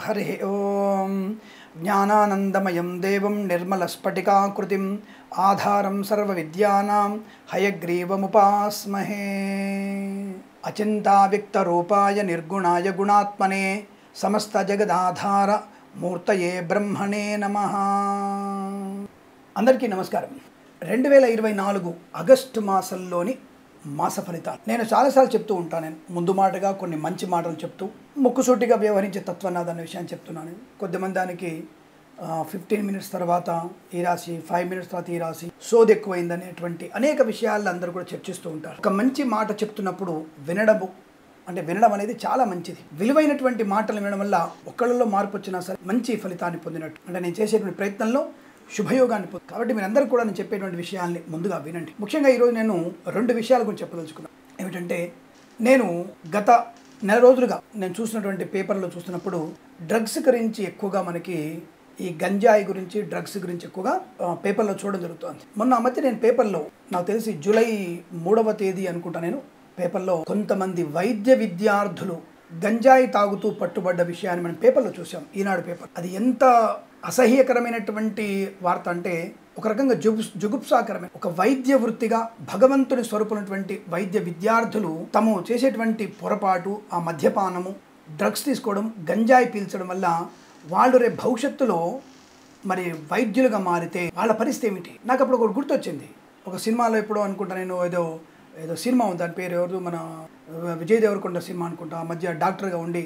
హరి ఓం జ్ఞానానందమయం దేవం నిర్మలస్ఫటికాకృతిం ఆధారం సర్వవిద్యానాం హయగ్రీవముపాస్మహే అచింతావ్యక్తరూపాయ నిర్గుణాయ గుణాత్మనే సమస్త జగదాధార మూర్తయే బ్రహ్మణే నమః. అందరికీ నమస్కారం. 2024 ఆగస్టు మాసంలోని మాస ఫలితాలు నేను చాలాసార్లు చెప్తూ ఉంటాను. నేను ముందు మాటగా కొన్ని మంచి మాటలు చెప్తూ ముక్కుసూటిగా వ్యవహరించే తత్వనాథ అనే విషయాన్ని చెప్తున్నాను. కొద్దిమంది దానికి 15 మినిట్స్ తర్వాత ఈ రాశి, 5 మినిట్స్ తర్వాత ఈ రాశి, సోది ఎక్కువైందనేటువంటి అనేక విషయాలు అందరూ కూడా చర్చిస్తూ ఉంటారు. ఒక మంచి మాట చెప్తున్నప్పుడు వినడం అనేది చాలా మంచిది. విలువైనటువంటి మాటలు వినడం వల్ల ఒక్కళ్ళలో మార్పు వచ్చినా సరే మంచి ఫలితాన్ని పొందినట్టు. అంటే నేను చేసేటువంటి ప్రయత్నంలో శుభయోగాన్ని పొంది. కాబట్టి మీరందరూ కూడా నేను చెప్పేటువంటి విషయాల్ని ముందుగా వినండి. ముఖ్యంగా ఈరోజు నేను 2 విషయాల గురించి చెప్పదలుచుకున్నాను. ఏమిటంటే, నేను గత నెల రోజులుగా నేను చూసినటువంటి పేపర్లో చూస్తున్నప్పుడు డ్రగ్స్ గురించి ఎక్కువగా మనకి ఈ గంజాయి గురించి, డ్రగ్స్ గురించి ఎక్కువగా పేపర్లో చూడడం జరుగుతుంది. మొన్న మధ్య నేను పేపర్లో, నాకు తెలిసి జూలై 3వ తేదీ అనుకుంటా, నేను పేపర్లో కొంతమంది వైద్య విద్యార్థులు గంజాయి తాగుతూ పట్టుబడ్డ విషయాన్ని మనం పేపర్లో చూసాం. ఈనాడు పేపర్. అది ఎంత అసహ్యకరమైనటువంటి వార్త అంటే, ఒక రకంగా జుగుప్సాకరమైన, ఒక వైద్య వృత్తిగా భగవంతుని స్వరూపునటువంటి వైద్య విద్యార్థులు తాము చేసేటువంటి పొరపాటు, ఆ మద్యపానము, డ్రగ్స్ తీసుకోవడం, గంజాయి పీల్చడం వల్ల వాళ్ళు రేపు భవిష్యత్తులో మరి వైద్యులుగా మారితే వాళ్ళ పరిస్థితి ఏమిటి? నాకు అప్పుడు ఒకటి గుర్తొచ్చింది. ఒక సినిమాలో ఎప్పుడో అనుకుంటా, నేను ఏదో సినిమా ఉంది, దాని పేరు ఎవరు, మన విజయ్ దేవరకొండ సినిమా అనుకుంటా. ఆ మధ్య డాక్టర్గా ఉండి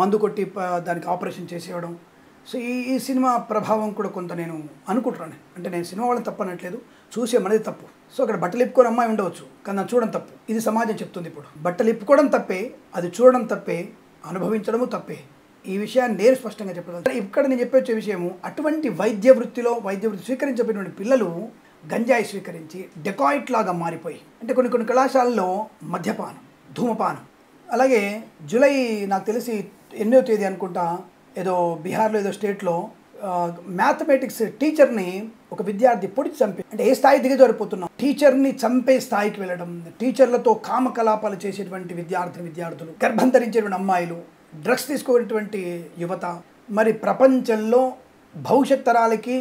మందు కొట్టి దానికి ఆపరేషన్ చేసేయడం. సో ఈ సినిమా ప్రభావం కూడా కొంత నేను అనుకుంటున్నాను. అంటే నేను సినిమా వాళ్ళని తప్పనట్లేదు, చూసే మనది తప్పు. సో అక్కడ బట్టలు ఇప్పుకొని అమ్మాయి ఉండవచ్చు, కానీ అది చూడడం తప్పు. ఇది సమాజం చెప్తుంది. ఇప్పుడు బట్టలు ఇప్పుకోవడం తప్పే, అది చూడడం తప్పే, అనుభవించడము తప్పే. ఈ విషయాన్ని నేను స్పష్టంగా చెప్పగలను. ఇక్కడ నేను చెప్పొచ్చే విషయము, అటువంటి వైద్య వృత్తి స్వీకరించబడినటువంటి పిల్లలు గంజాయి స్వీకరించి డెకాయిట్ లాగా మారిపోయి, అంటే కొన్ని కళాశాలల్లో మద్యపానం, ధూమపానం. అలాగే జూలై, నాకు తెలిసి 8వ తేదీ అనుకుంటా, ఏదో బీహార్లో ఏదో స్టేట్లో మ్యాథమెటిక్స్ టీచర్ని ఒక విద్యార్థి పొడిచి చంపి, అంటే ఏ స్థాయి దిగజారిపోతున్నాం, టీచర్ని చంపే స్థాయికి వెళ్ళడం, టీచర్లతో కామకలాపాలు చేసేటువంటి విద్యార్థులు, గర్భం ధరించేటువంటి అమ్మాయిలు, డ్రగ్స్ తీసుకునేటువంటి యువత. మరి ప్రపంచంలో భవిష్యత్ తరాలకి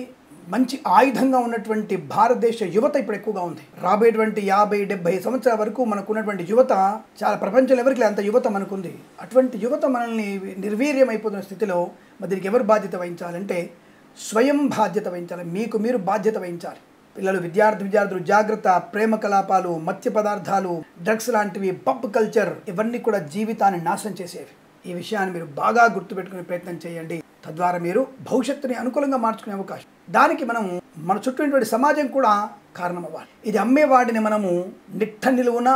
మంచి ఆయుధంగా ఉన్నటువంటి భారతదేశ యువత ఇప్పుడు ఎక్కువగా ఉంది. రాబోయేటువంటి 50-70 సంవత్సరాల వరకు మనకున్నటువంటి యువత చాలా, ప్రపంచంలో ఎవరికి అంత యువత మనకుంది. అటువంటి యువత మనల్ని నిర్వీర్యం అయిపోతున్న స్థితిలో మరి దీనికి ఎవరు బాధ్యత వహించాలంటే స్వయం బాధ్యత వహించాలి. మీకు మీరు బాధ్యత వహించాలి. పిల్లలు, విద్యార్థులు జాగ్రత్త. ప్రేమ కలాపాలు, మత్స్య పదార్థాలు, డ్రగ్స్ లాంటివి, పబ్ కల్చర్, ఇవన్నీ కూడా జీవితాన్ని నాశనం చేసేవి. ఈ విషయాన్ని మీరు బాగా గుర్తుపెట్టుకునే ప్రయత్నం చేయండి. తద్వారా మీరు భవిష్యత్తుని అనుకూలంగా మార్చుకునే అవకాశం. దానికి మనం మన చుట్టూ సమాజం కూడా కారణం అవ్వాలి. ఇది అమ్మేవాడిని మనము నిట్ట నిలువున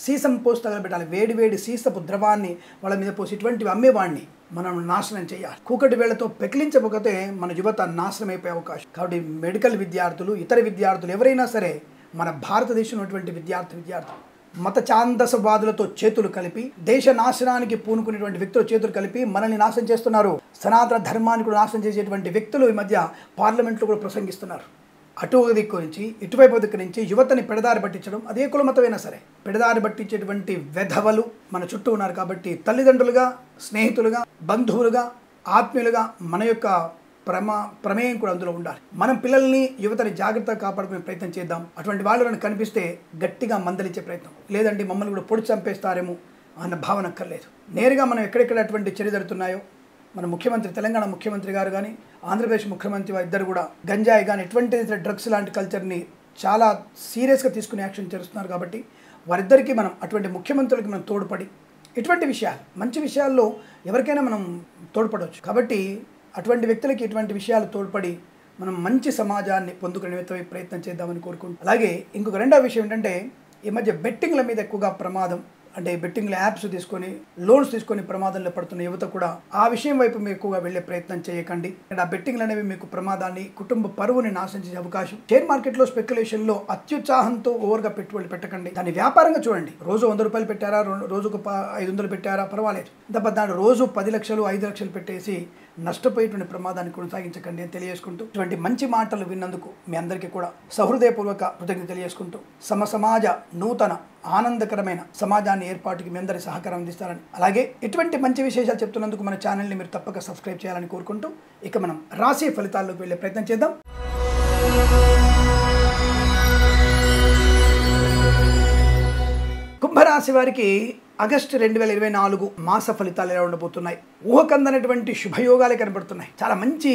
సీసం పోసి తగలబెట్టాలి. వేడి సీసపు ద్రవాన్ని వాళ్ళ మీద పోసి ఇటువంటివి అమ్మేవాడిని మనం నాశనం చేయాలి. కూకటి వేళ్లతో పెకిలించకపోతే మన యువత నాశనం అయిపోయే అవకాశం. కాబట్టి మెడికల్ విద్యార్థులు, ఇతర విద్యార్థులు ఎవరైనా సరే, మన భారతదేశంలో ఉన్నటువంటి విద్యార్థులు మత ఛాందసవాదులతో చేతులు కలిపి, దేశ నాశనానికి పూనుకునేటువంటి వ్యక్తులు చేతులు కలిపి మనల్ని నాశనం చేస్తున్నారు. సనాతన ధర్మాన్ని కూడా నాశనం చేసేటువంటి వ్యక్తులు ఈ మధ్య పార్లమెంట్లో కూడా ప్రసంగిస్తున్నారు. అటు దిక్కు నుంచి ఇటువైపు దిక్కు నుంచి యువతని పెడదారి పట్టించడం, అదే కుల మతమైనా సరే పెడదారి పట్టించేటువంటి వెధవలు మన చుట్టూ ఉన్నారు. కాబట్టి తల్లిదండ్రులుగా, స్నేహితులుగా, బంధువులుగా, ఆత్మీయులుగా మన యొక్క ప్రమేయం కూడా అందులో ఉండాలి. మనం పిల్లల్ని, యువతని జాగ్రత్తగా కాపాడుకునే ప్రయత్నం చేద్దాం. అటువంటి వాళ్ళు కనిపిస్తే గట్టిగా మందలించే ప్రయత్నం. లేదంటే మమ్మల్ని కూడా పొడి చంపేస్తారేమో అన్న భావన అక్కర్లేదు. నేరుగా మనం ఎక్కడెక్కడ అటువంటి చర్య జరుగుతున్నాయో, మన ముఖ్యమంత్రి, తెలంగాణ ముఖ్యమంత్రి గారు కానీ, ఆంధ్రప్రదేశ్ ముఖ్యమంత్రి ఇద్దరు కూడా గంజాయి కానీ ఎటువంటి డ్రగ్స్ లాంటి కల్చర్ని చాలా సీరియస్గా తీసుకుని యాక్షన్ చేస్తున్నారు. కాబట్టి వారిద్దరికీ మనం, అటువంటి ముఖ్యమంత్రులకి మనం తోడ్పడి, ఇటువంటి విషయాలు, మంచి విషయాల్లో ఎవరికైనా మనం తోడ్పడవచ్చు. కాబట్టి అటువంటి వ్యక్తులకి ఇటువంటి విషయాలు తోడ్పడి మనం మంచి సమాజాన్ని పొందుకునే ప్రయత్నం చేద్దామని కోరుకుంటాం. అలాగే ఇంకొక రెండవ విషయం ఏంటంటే, ఈ మధ్య బెట్టింగ్ల మీద ఎక్కువగా ప్రమాదం, అంటే బెట్టింగ్ల యాప్స్ తీసుకొని, లోన్స్ తీసుకొని ప్రమాదంలో పడుతున్న యువత కూడా ఆ విషయం వైపు మీరు ఎక్కువగా వెళ్ళే ప్రయత్నం చేయకండి. ఆ బెట్టింగ్లు అనేవి మీకు ప్రమాదాన్ని, కుటుంబ పరువుని నాశనం చేసే అవకాశం. షేర్ మార్కెట్లో స్పెక్యులేషన్లో అత్యుత్సాహంతో ఓవర్గా పెట్టుబడులు పెట్టకండి. దాన్ని వ్యాపారంగా చూడండి. రోజు 100 రూపాయలు పెట్టారా, రోజుకు 500 పెట్టారా, పర్వాలేదు. తప్ప దాని రోజు 10 లక్షలు, 5 లక్షలు పెట్టేసి నష్టపోయేటువంటి ప్రమాదాన్ని కొనసాగించకండి అని తెలియజేసుకుంటూ, ఇటువంటి మంచి మాటలు విన్నందుకు మీ అందరికీ కూడా సహృదయపూర్వక కృతజ్ఞత తెలియజేసుకుంటూ, సమాజ నూతన ఆనందకరమైన సమాజాన్ని ఏర్పాటుకి మీ అందరి సహకారం అందిస్తారని, అలాగే ఇటువంటి మంచి విశేషాలు చెప్తున్నందుకు మన ఛానల్ని మీరు తప్పక సబ్స్క్రైబ్ చేయాలని కోరుకుంటూ, ఇక మనం రాశి ఫలితాల్లోకి వెళ్ళే ప్రయత్నం చేద్దాం. కుంభరాశి వారికి ఆగస్టు 2024 మాస ఫలితాలు ఎలా ఉండబోతున్నాయి? ఊహకందనటువంటి శుభయోగాలే కనబడుతున్నాయి. చాలా మంచి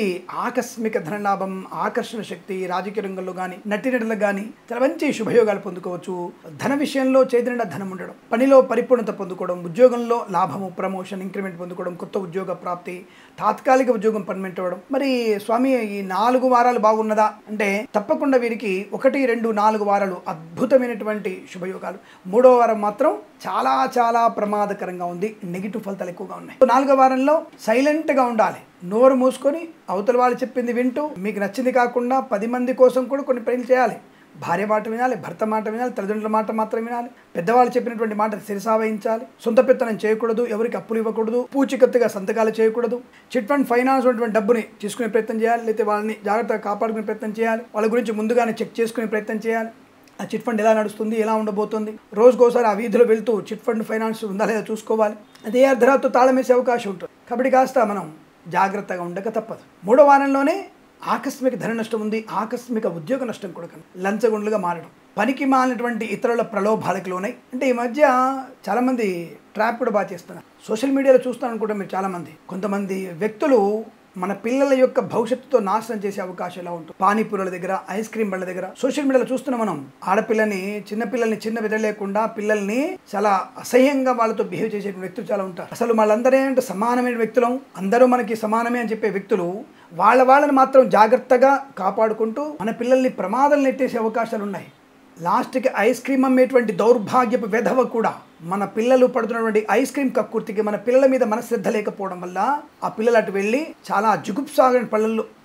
ఆకస్మిక ధనలాభం, ఆకర్షణ శక్తి, రాజకీయ రంగంలో కానీ నటినటులకు కానీ చాలా మంచి శుభయోగాలు పొందుకోవచ్చు. ధన విషయంలో చేతినిండా ధనం ఉండడం, పనిలో పరిపూర్ణత పొందుకోవడం, ఉద్యోగంలో లాభము, ప్రమోషన్, ఇంక్రిమెంట్ పొందుకోవడం, కొత్త ఉద్యోగ ప్రాప్తి, తాత్కాలిక ఉద్యోగం పర్మనెంట్ అవ్వడం. మరి స్వామి ఈ 4 వారాలు బాగున్నదా అంటే తప్పకుండా వీరికి 1, 2, 4 వారాలు అద్భుతమైనటువంటి శుభయోగాలు. 3వ వారం మాత్రం చాలా చాలా ప్రమాదకరంగా ఉంది. నెగిటివ్ ఫలితాలు ఎక్కువగా ఉన్నాయి. 4వ వారంలో సైలెంట్గా ఉండాలి. నోరు మూసుకొని అవతల వాళ్ళు చెప్పింది వింటూ, మీకు నచ్చింది కాకుండా 10 మంది కోసం కూడా కొన్ని ప్రయత్నం చేయాలి. భార్య మాట వినాలి, భర్త మాట వినాలి, తల్లిదండ్రుల మాట మాత్రం వినాలి, పెద్దవాళ్ళు చెప్పినటువంటి మాట శిరసావహించాలి, సొంత పెత్తనం చేయకూడదు, ఎవరికి అప్పులు ఇవ్వకూడదు, పూచికత్తుగా సంతకాలు చేయకూడదు, చిట్ ఫండ్ ఫైనాన్స్ ఉన్నటువంటి డబ్బుని తీసుకునే ప్రయత్నం చేయాలి, లేకపోతే వాళ్ళని జాగ్రత్తగా కాపాడుకునే ప్రయత్నం చేయాలి, వాళ్ళ గురించి ముందుగానే చెక్ చేసుకునే ప్రయత్నం చేయాలి. ఆ చిట్ ఫండ్ ఎలా నడుస్తుంది, ఎలా ఉండబోతుంది, రోజుకోసారి ఆ వీధిలో వెళ్తూ చిట్ ఫండ్ ఫైనాన్స్ ఉందా లేదా చూసుకోవాలి. అదే అర్ధరాత్రి తాళం వేసే అవకాశం ఉంటుంది. కాబట్టి కాస్త మనం జాగ్రత్తగా ఉండక తప్పదు. 3వ వారంలోనే ఆకస్మిక ధన నష్టం ఉంది, ఆకస్మిక ఉద్యోగ నష్టం కూడా లంచగొండ్లుగా మారడం, పనికి మాలినటువంటి ఇతరుల ప్రలోభాలకు లోనై. అంటే ఈ మధ్య చాలామంది ట్రాప్ కూడా బాగా చేస్తున్నారు. సోషల్ మీడియాలో చూస్తాను అనుకుంటే మీరు చాలామంది, కొంతమంది వ్యక్తులు మన పిల్లల యొక్క భవిష్యత్తుతో నాశనం చేసే అవకాశం ఎలా ఉంటుంది. పానీపూరుల దగ్గర, ఐస్ క్రీమ్ బండ్ల దగ్గర సోషల్ మీడియాలో చూస్తున్నాం మనం. ఆడపిల్లని, చిన్నపిల్లల్ని చిన్న విధలేకుండా పిల్లల్ని చాలా అసహ్యంగా వాళ్ళతో బిహేవ్ చేసే వ్యక్తులు చాలా ఉంటారు. అసలు వాళ్ళందరే అంటే సమానమైన వ్యక్తులం, అందరూ మనకి సమానమే అని చెప్పే వ్యక్తులు వాళ్ళని మాత్రం జాగ్రత్తగా కాపాడుకుంటూ మన పిల్లల్ని ప్రమాదాలు నెట్టేసే అవకాశాలు ఉన్నాయి. లాస్ట్కి ఐస్ క్రీమ్ అమ్మేటువంటి దౌర్భాగ్యపు వెధవ కూడా మన పిల్లలు పడుతున్నటువంటి ఐస్ క్రీమ్ కక్కుర్తికి మన పిల్లల మీద మనశ్రద్ధ లేకపోవడం వల్ల ఆ పిల్లలు అటు వెళ్ళి చాలా జుగుప్సాగని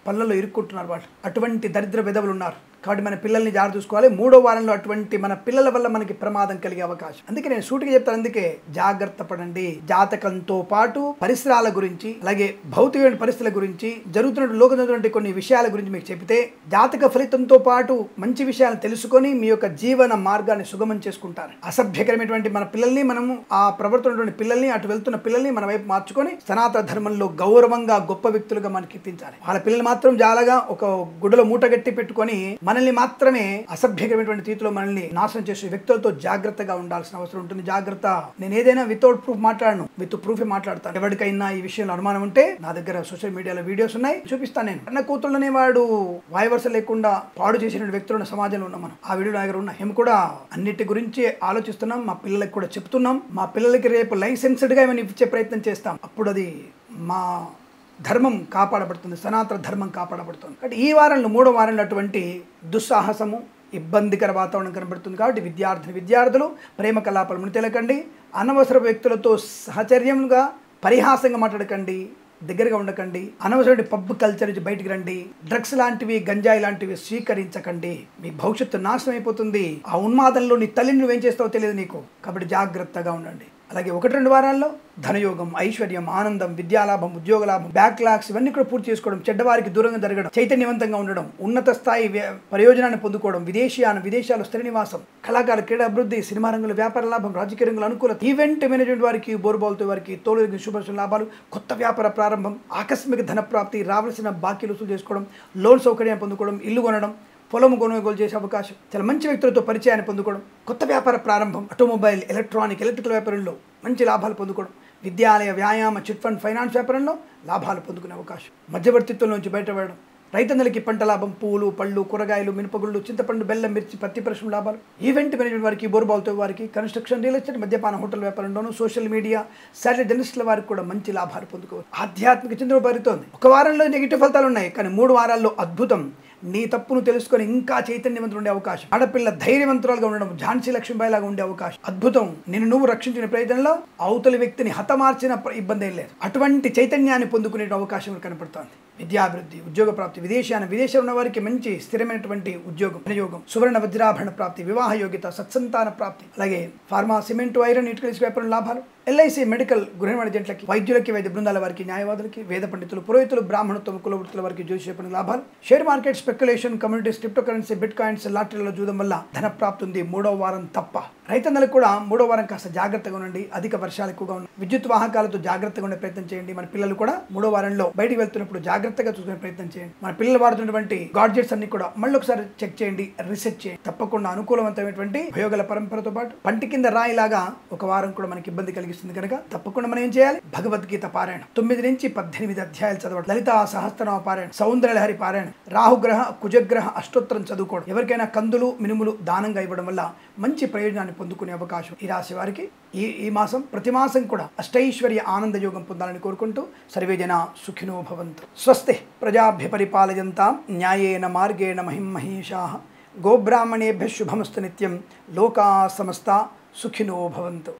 పళ్ళల్లో ఇరుక్కుంటున్నారు. వాళ్ళు అటువంటి దరిద్ర వెధవులు ఉన్నారు. కాబట్టి మన పిల్లల్ని జాగ్రత్త చూసుకోవాలి. 3వ వారంలో అటువంటి మన పిల్లల వల్ల మనకి ప్రమాదం కలిగే అవకాశం. అందుకే నేను సూటిగా చెప్తాను, అందుకే జాగ్రత్త పడండి. జాతకంతో పాటు పరిసరాల గురించి, అలాగే భౌతికమైన పరిస్థితుల గురించి, లోకంలో కొన్ని విషయాల గురించి మీకు చెబితే జాతక ఫలితంతో పాటు మంచి విషయాలను తెలుసుకొని మీ యొక్క జీవన మార్గాన్ని సుగమం చేసుకుంటారు. అసభ్యకరమైనటువంటి మన పిల్లల్ని, మనము ఆ ప్రవర్తనటువంటి పిల్లల్ని, అటు వెళ్తున్న పిల్లల్ని మన వైపు మార్చుకొని సనాతన ధర్మంలో గౌరవంగా గొప్ప వ్యక్తులుగా మనకి కీర్తించాలి. వాళ్ళ పిల్లలు మాత్రం జాలగా ఒక గుడ్డలో మూటగట్టి పెట్టుకొని మనల్ని మాత్రమే అసభ్యకరమైనటువంటి రీతిలో మనల్ని నాశనం చేసే వ్యక్తులతో జాగ్రత్తగా ఉండాల్సిన అవసరం ఉంటుంది. జాగ్రత్త. నేను ఏదైనా వితౌట్ ప్రూఫ్ మాట్లాడను, విత్ ప్రూఫ్ మాట్లాడతాను. ఎవరికైనా ఈ విషయంలో అనుమానం ఉంటే నా దగ్గర సోషల్ మీడియాలో వీడియోస్ ఉన్నాయి, చూపిస్తాను. నేను అన్న కూతుళ్ళనే వాడు వాయవరస లేకుండా పాడు చేసిన వ్యక్తులు సమాజంలో ఉన్నాం. మనం ఆ వీడియో నా దగ్గర ఉన్నాయి. మేము కూడా అన్నిటి గురించి ఆలోచిస్తున్నాం, మా పిల్లలకి కూడా చెప్తున్నాం. మా పిల్లలకి రేపు లైసెన్స్డ్గా ఏమైనా ఇచ్చే ప్రయత్నం చేస్తాం. అప్పుడు అది మా ధర్మం కాపాడబడుతుంది, సనాతన ధర్మం కాపాడబడుతుంది. కాబట్టి ఈ వారంలో 3వ వారంలో అటువంటి దుస్సాహసము, ఇబ్బందికర వాతావరణం కనబడుతుంది. కాబట్టి విద్యార్థులు ప్రేమ కలాపాలను తెలకండి. అనవసర వ్యక్తులతో సహచర్యంగా పరిహాసంగా మాట్లాడకండి, దగ్గరగా ఉండకండి. అనవసరమైన పబ్ కల్చర్ నుంచి బయటికి రండి. డ్రగ్స్ లాంటివి, గంజాయి లాంటివి స్వీకరించకండి. మీ భవిష్యత్తు నాశనం అయిపోతుంది. ఆ ఉన్మాదంలో నీ తల్లిని నువ్వేం చేస్తావో తెలియదు నీకు. కాబట్టి జాగ్రత్తగా ఉండండి. అలాగే 1-2 వారాల్లో ధనయోగం, ఐశ్వర్యం, ఆనందం, విద్యాలాభం, ఉద్యోగలాభం, బ్యాక్లాగ్స్ ఇవన్నీ కూడా పూర్తి చేసుకోవడం, చెడ్డవారికి దూరంగా జరగడం, చైతన్యవంతంగా ఉండడం, ఉన్నత స్థాయి ప్రయోజనాన్ని పొందుకోవడం, విదేశాలు స్థిర నివాసం, కళాకార క్రీడా అభివృద్ధి, సినిమా రంగంలో వ్యాపార లాభం, రాజకీయ రంగంలో అనుకూలత, ఈవెంట్ మేనేజ్మెంట్ వారికి, బోర్బాల్తో వారికి, తోలు శుభ లాభాలు, కొత్త వ్యాపార ప్రారంభం, ఆకస్మిక ధన ప్రాప్తి, రావాల్సిన బాకీలు వసూలు చేసుకోవడం, లోన్ సౌకర్యాన్ని పొందుకోవడం, ఇల్లు కొనడం, పొలము కొనుగోలు చేసే అవకాశం, చాలా మంచి వ్యక్తులతో పరిచయాన్ని పొందుకోవడం, కొత్త వ్యాపార ప్రారంభం, ఆటోమొబైల్, ఎలక్ట్రికల్ వ్యాపారంలో మంచి లాభాలు పొందుకోవడం, విద్యాలయ, వ్యాయామ, చిట్ ఫండ్ ఫైనాన్స్ వ్యాపారంలో లాభాలు పొందుకునే అవకాశం, మధ్యవర్తిత్వం నుంచి బయటపడడం, రైతన్నలకి పంట లాభం, పూలు, పళ్ళు, కూరగాయలు, మినపగుళ్ళు, చింతపండు, బెల్లం, మిర్చి, పత్తి పరిశ్రమ లాభాలు, ఈవెంట్ మేనేజ్మెంట్ వారికి, బోర్బాల్తో వారికి, కన్స్ట్రక్షన్, రియల్ ఎస్టేట్, మద్యపాన హోటల్ వ్యాపారంలోనూ, సోషల్ మీడియా, శాటిలైట్ జర్నలిస్టుల వారికి కూడా మంచి లాభాలు పొందుకోవచ్చు. ఆధ్యాత్మిక చింతన పెరుగుతోంది. 1 వారంలో నెగిటివ్ ఫలితాలు ఉన్నాయి, కానీ 3 వారాల్లో అద్భుతం. నీ తప్పును తెలుసుకొని ఇంకా చైతన్యవంతులు ఉండే అవకాశం, ఆడపిల్ల ధైర్యవంతురాలుగా ఉండడం, ఝాన్సీ లక్ష్మీబాయి లాగా ఉండే అవకాశం, అద్భుతం. నిన్ను నువ్వు రక్షించిన ప్రయత్నంలో అవతలి వ్యక్తిని హతమార్చిన ఇబ్బంది ఏం లేదు. అటువంటి చైతన్యాన్ని పొందుకునే అవకాశం కనపడుతోంది. విద్యాభివృద్ధి, ఉద్యోగ ప్రాప్తి, విదేశంలో ఉన్న వారికి మంచి స్థిరమైనటువంటి ఉద్యోగం, వినియోగం, సువర్ణ వజ్రాభరణ ప్రాప్తి, వివాహ యోగ్యత, సత్సంతాన ప్రాప్తి, అలాగే ఫార్మా, సిమెంట్, ఐరన్, ఇటుకల వ్యాపారం లాభాలు, ఎల్ఐసి, మెడికల్, గృహ జంట్లకి, వైద్యులకి, వైద్య బృందాల వారికి, న్యాయవాదులకి, వేద పండితులు, పురోహితులు, బ్రాహ్మణత్వం, కులవృత్తుల వారికి జ్యోతిష లాభాలు, share market, speculation, communities, cryptocurrency, bitcoins, లాటరీలో జూదం వల్ల ధన ప్రాప్తి ఉంది 3వ వారం తప్ప. రైతన్నలకు కూడా 3వ వారం కాస్త జాగ్రత్తగా ఉండండి. అధిక వర్షాలు ఎక్కువగా ఉన్నాయి. విద్యుత్ వాహకాలతో జాగ్రత్తగా ఉండే ప్రయత్నం చేయండి. మన పిల్లలు కూడా 3వ వారంలో బయటికి వెళ్తున్నప్పుడు జాగ్రత్తగా చూసుకునే ప్రయత్నం చేయండి. మన పిల్లలు వాడుతున్నటువంటి గాడ్జెట్స్ అన్ని కూడా మళ్ళీ ఒకసారి చెక్ చేయండి, రీసెర్చ్ చేయండి. తప్పకుండా అనుకూలవంతమైనటువంటి ఉపయోగాల పరంపరతో పాటు పంటి కింద రాయిలాగా ఒక వారం కూడా మనకి ఇబ్బంది కలిగిస్తుంది కనుక తప్పకుండా మనం ఏం చేయాలి? భగవద్గీత పారాయణం 9 నుంచి 18 అధ్యాయాలు చదవడం, లలితా సహస్రనామ పారాయణ, సౌందర్యలహరి పారాయణ, రాహుగ్రహ కుజగ్రహ అష్టోత్తరం చదువుకోవడం, ఎవరికైనా కందులు మినుములు దానంగా ఇవ్వడం వల్ల మంచి ప్రయోజనాన్ని పొందుకునే అవకాశం ఈ రాశి వారికి ఈ మాసం, ప్రతి మాసం కూడా అష్టైశ్వర్య ఆనంద యోగం పొందాలని కోరుకుంటూ సర్వే జనా సుఖినో భవంతు. స్వస్తి ప్రజాభ్య పరిపాలయంతాం న్యాయేన మార్గేణ మహిం మహేషాః. గోబ్రాహ్మణేభ్యః శుభమస్తు నిత్యం. లోకా సమస్తా సుఖినో భవంతు.